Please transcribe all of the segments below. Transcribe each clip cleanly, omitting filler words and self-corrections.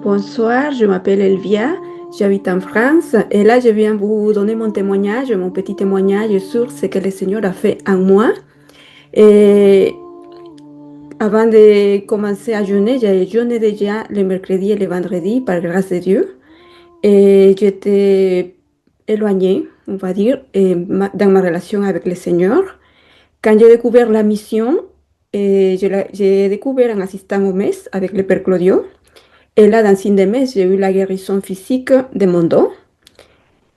Bonsoir, je m'appelle Elvia, j'habite en France et là je viens vous donner mon témoignage, mon petit témoignage sur ce que le Seigneur a fait en moi. Et avant de commencer à jeûner, j'ai jeûné déjà le mercredi et le vendredi par grâce de Dieu et j'étais éloignée, on va dire, dans ma relation avec le Seigneur. Quand j'ai découvert la mission, j'ai découvert en assistant au MES avec le Père Claudio. Et là, dans une des messes, j'ai eu la guérison physique de mon dos.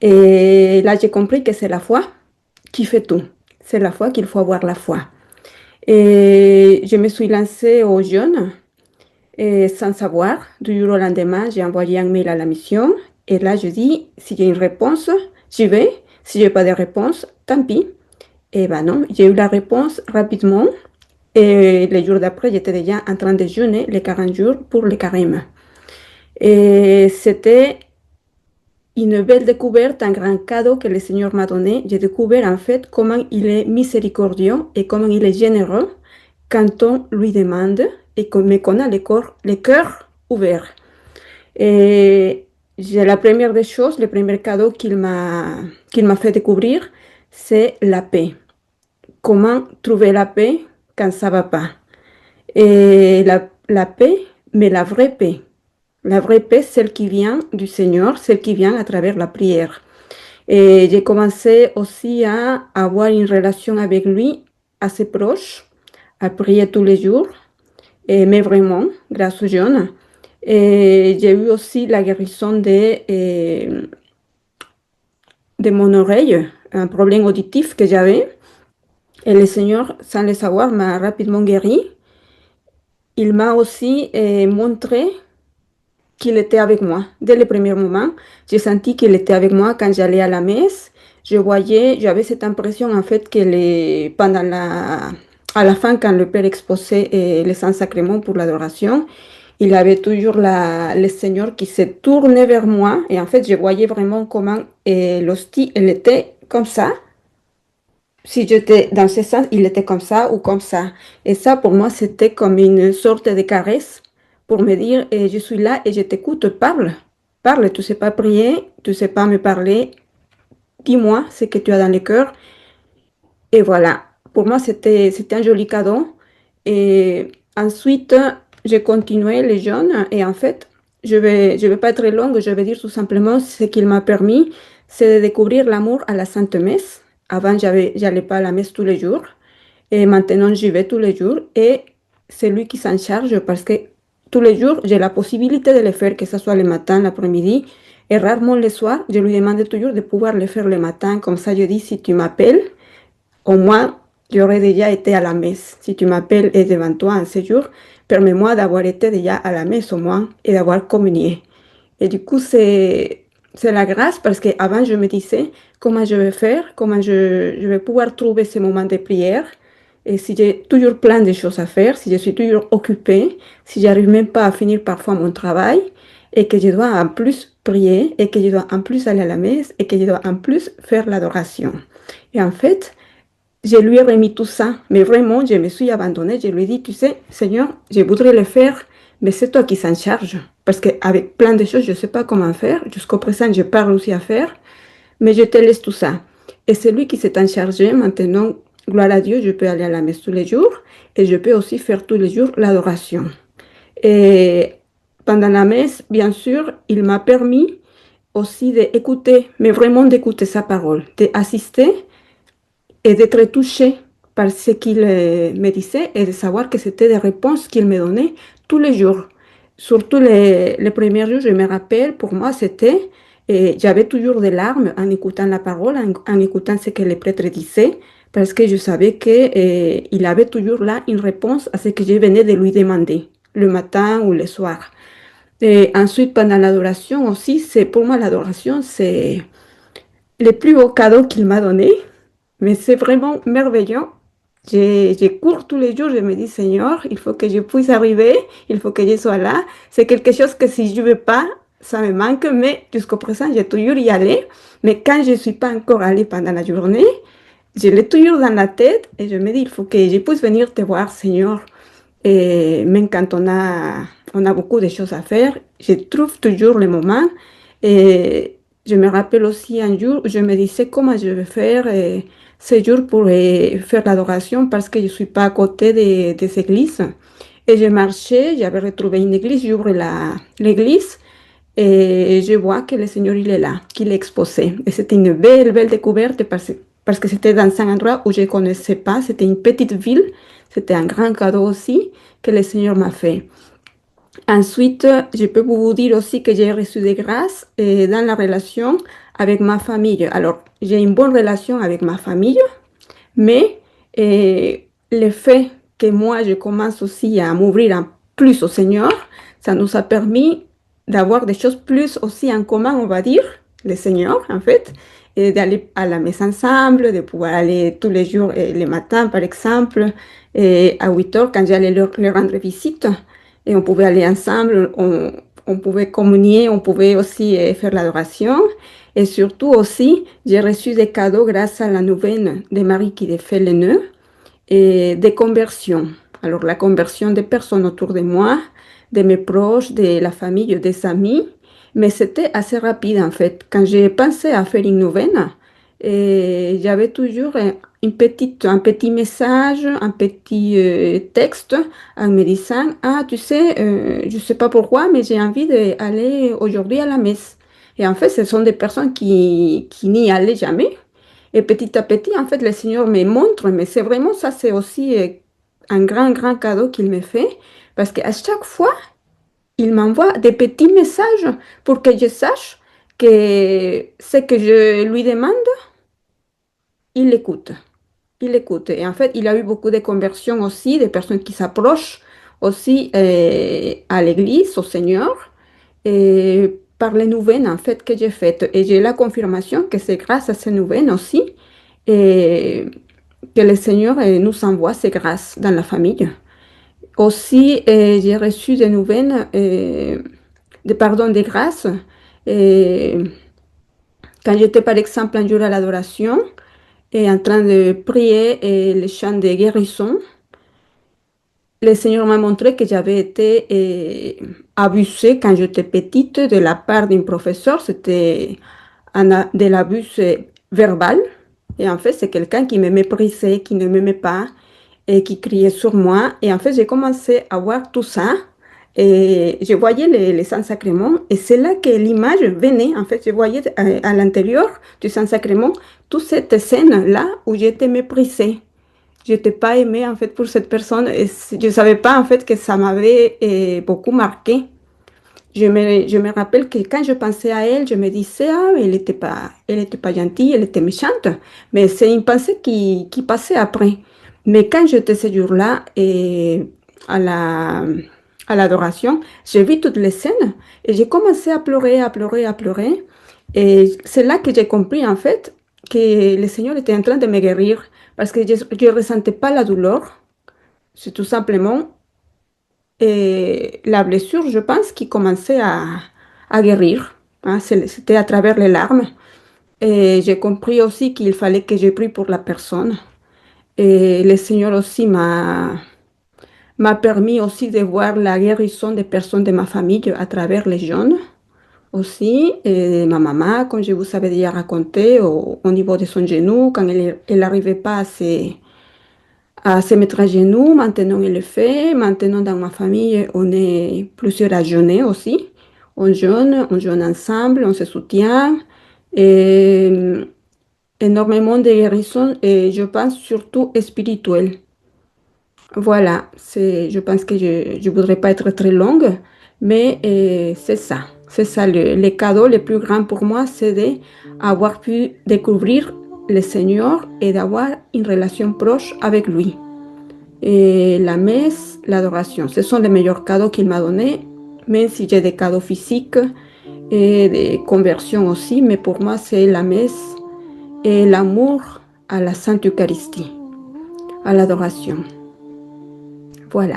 Et là, j'ai compris que c'est la foi qui fait tout. C'est la foi qu'il faut avoir la foi. Et je me suis lancée au jeûne et sans savoir. Du jour au lendemain, j'ai envoyé un mail à la mission. Et là, je dis, si j'ai une réponse, j'y vais. Si je n'ai pas de réponse, tant pis. Et ben non, j'ai eu la réponse rapidement. Et les jours d'après, j'étais déjà en train de jeûner les 40 jours pour le carême. Et c'était une belle découverte, un grand cadeau que le Seigneur m'a donné. J'ai découvert en fait comment il est miséricordieux et comment il est généreux quand on lui demande et qu'on a le cœur ouvert. Et la première des choses, le premier cadeau qu'il m'a fait découvrir, c'est la paix. Comment trouver la paix quand ça va pas. Et la paix, mais la vraie paix. La vraie paix, celle qui vient du Seigneur, celle qui vient à travers la prière. Et j'ai commencé aussi à avoir une relation avec lui assez proche, à prier tous les jours, mais vraiment, grâce au jeûne. Et j'ai eu aussi la guérison de mon oreille, un problème auditif que j'avais. Et le Seigneur, sans le savoir, m'a rapidement guéri. Il m'a aussi montré qu'il était avec moi. Dès le premier moment, j'ai senti qu'il était avec moi quand j'allais à la messe. J'avais cette impression en fait que à la fin, quand le Père exposait les saints sacrements pour l'adoration, il avait toujours le Seigneur qui se tournait vers moi. Et en fait, je voyais vraiment comment l'hostie, elle était comme ça. Si j'étais dans ce sens, il était comme ça ou comme ça. Et ça, pour moi, c'était comme une sorte de caresse pour me dire, je suis là et je t'écoute, parle. Parle, tu sais pas prier, tu sais pas me parler. Dis-moi ce que tu as dans le cœur. Et voilà. Pour moi, c'était un joli cadeau. Et ensuite, j'ai continué les jeûnes. Et en fait, je vais pas être longue, je vais dire tout simplement ce qu'il m'a permis, c'est de découvrir l'amour à la Sainte Messe. Avant, j'allais pas à la messe tous les jours. Et maintenant, j'y vais tous les jours. Et c'est lui qui s'en charge parce que tous les jours, j'ai la possibilité de le faire, que ce soit le matin, l'après-midi. Et rarement le soir, je lui demande toujours de pouvoir le faire le matin. Comme ça, je dis, si tu m'appelles, au moins, j'aurais déjà été à la messe. Si tu m'appelles et devant toi un séjour, permets-moi d'avoir été déjà à la messe au moins et d'avoir communié. Et du coup, c'est la grâce parce qu'avant, je me disais comment je vais faire, comment je vais pouvoir trouver ces moments de prière. Et si j'ai toujours plein de choses à faire, si je suis toujours occupée, si j'arrive même pas à finir parfois mon travail, et que je dois en plus prier, et que je dois en plus aller à la messe, et que je dois en plus faire l'adoration. Et en fait, je lui ai remis tout ça, mais vraiment, je me suis abandonnée. Je lui ai dit, tu sais, Seigneur, je voudrais le faire, mais c'est toi qui s'en charge. Parce qu'avec plein de choses, je ne sais pas comment faire. Jusqu'au présent, je parle aussi à faire, mais je te laisse tout ça. Et c'est lui qui s'est en chargé. Maintenant, gloire à Dieu, je peux aller à la messe tous les jours et je peux aussi faire tous les jours l'adoration. Et pendant la messe, bien sûr, il m'a permis aussi d'écouter, mais vraiment d'écouter sa parole, d'assister et d'être touché par ce qu'il me disait et de savoir que c'était des réponses qu'il me donnait tous les jours. Surtout les premiers jours, je me rappelle, pour moi, c'était, et j'avais toujours des larmes en écoutant la parole, en écoutant ce que le prêtre disait, parce que je savais qu'il avait toujours là une réponse à ce que je venais de lui demander, le matin ou le soir. Et ensuite, pendant l'adoration aussi, pour moi, l'adoration, c'est le plus beau cadeau qu'il m'a donné. Mais c'est vraiment merveilleux. Je cours tous les jours, je me dis, Seigneur, il faut que je puisse arriver, il faut que je sois là. C'est quelque chose que si je ne veux pas, ça me manque, mais jusqu'au présent, j'ai toujours y allé. Mais quand je ne suis pas encore allée pendant la journée, je l'ai toujours dans la tête et je me dis, il faut que je puisse venir te voir, Seigneur. Et même quand on a on a beaucoup de choses à faire. Je trouve toujours le moment. Et je me rappelle aussi un jour, je me disais comment je vais faire ce jour pour faire l'adoration parce que je ne suis pas à côté des églises. Et je marchais, j'avais retrouvé une église, j'ouvre l'église et je vois que le Seigneur, il est là, qu'il est exposé. Et c'était une belle, belle découverte parce que c'était dans un endroit où je ne connaissais pas, c'était une petite ville, c'était un grand cadeau aussi que le Seigneur m'a fait. Ensuite, je peux vous dire aussi que j'ai reçu des grâces dans la relation avec ma famille. Alors, j'ai une bonne relation avec ma famille, mais le fait que moi, je commence aussi à m'ouvrir plus au Seigneur, ça nous a permis d'avoir des choses plus aussi en commun, on va dire, le Seigneur, en fait, et d'aller à la messe ensemble, de pouvoir aller tous les jours, le matin, par exemple, et à 8 heures, quand j'allais leur rendre visite, et on pouvait aller ensemble, on pouvait communier, on pouvait aussi faire l'adoration. Et surtout aussi, j'ai reçu des cadeaux grâce à la nouvelle de Marie qui défait les nœuds et des conversions. Alors, la conversion des personnes autour de moi, de mes proches, de la famille, des amis. Mais c'était assez rapide en fait. Quand j'ai pensé à faire une nouvelle, j'avais toujours un petit message, un petit texte en me disant, ah, tu sais, je ne sais pas pourquoi, mais j'ai envie d'aller aujourd'hui à la messe. Et en fait, ce sont des personnes qui n'y allaient jamais. Et petit à petit, en fait, le Seigneur me montre, mais c'est vraiment ça, c'est aussi un grand, grand cadeau qu'il me fait, parce qu'à chaque fois, il m'envoie des petits messages pour que je sache que ce que je lui demande, il l'écoute. Il l'écoute. Et en fait, il a eu beaucoup de conversions aussi, des personnes qui s'approchent aussi à l'Église, au Seigneur, et par les nouvelles en fait que j'ai faites. Et j'ai la confirmation que c'est grâce à ces nouvelles aussi et que le Seigneur nous envoie ses grâces dans la famille. Aussi, j'ai reçu des nouvelles, pardon, des grâces. Et quand j'étais par exemple un jour à l'adoration et en train de prier le chant de guérison, le Seigneur m'a montré que j'avais été abusée quand j'étais petite de la part d'un professeur. C'était de l'abus verbal. Et en fait, c'est quelqu'un qui me méprisait, qui ne m'aimait pas et qui criait sur moi. Et en fait, j'ai commencé à voir tout ça. Et je voyais les Saints-Sacrements. Et c'est là que l'image venait. En fait, je voyais à l'intérieur du Saint-Sacrement toute cette scène-là où j'étais méprisée. Je n'étais pas aimée en fait pour cette personne et je ne savais pas en fait que ça m'avait beaucoup marqué. Je me rappelle que quand je pensais à elle, je me disais, ah, elle était pas gentille, elle était méchante. Mais c'est une pensée qui passait après. Mais quand j'étais ce jour-là et à à l'adoration, j'ai vu toutes les scènes et j'ai commencé à pleurer, à pleurer, à pleurer. Et c'est là que j'ai compris en fait que le Seigneur était en train de me guérir parce que je ne ressentais pas la douleur. C'est tout simplement la blessure, je pense, qui commençait à guérir. Hein. C'était à travers les larmes. Et j'ai compris aussi qu'il fallait que je prie pour la personne. Et le Seigneur aussi m'a permis aussi de voir la guérison des personnes de ma famille à travers les jeunes aussi. Et ma maman, comme je vous avais déjà raconté, au niveau de son genou, quand elle n'arrivait pas à se mettre à genoux. Maintenant, il le fait. Maintenant, dans ma famille, on est plusieurs à jeûner aussi. On jeûne ensemble, on se soutient. Et énormément de guérison et je pense surtout spirituelle. Voilà, je pense que je ne voudrais pas être très longue, mais c'est ça. C'est ça, le cadeau le plus grand pour moi, c'est d'avoir pu découvrir le Seigneur et d'avoir une relation proche avec lui. Et la messe, l'adoration, ce sont les meilleurs cadeaux qu'il m'a donnés, même si j'ai des cadeaux physiques et des conversions aussi, mais pour moi, c'est la messe et l'amour à la Sainte Eucharistie, à l'adoration. Voilà.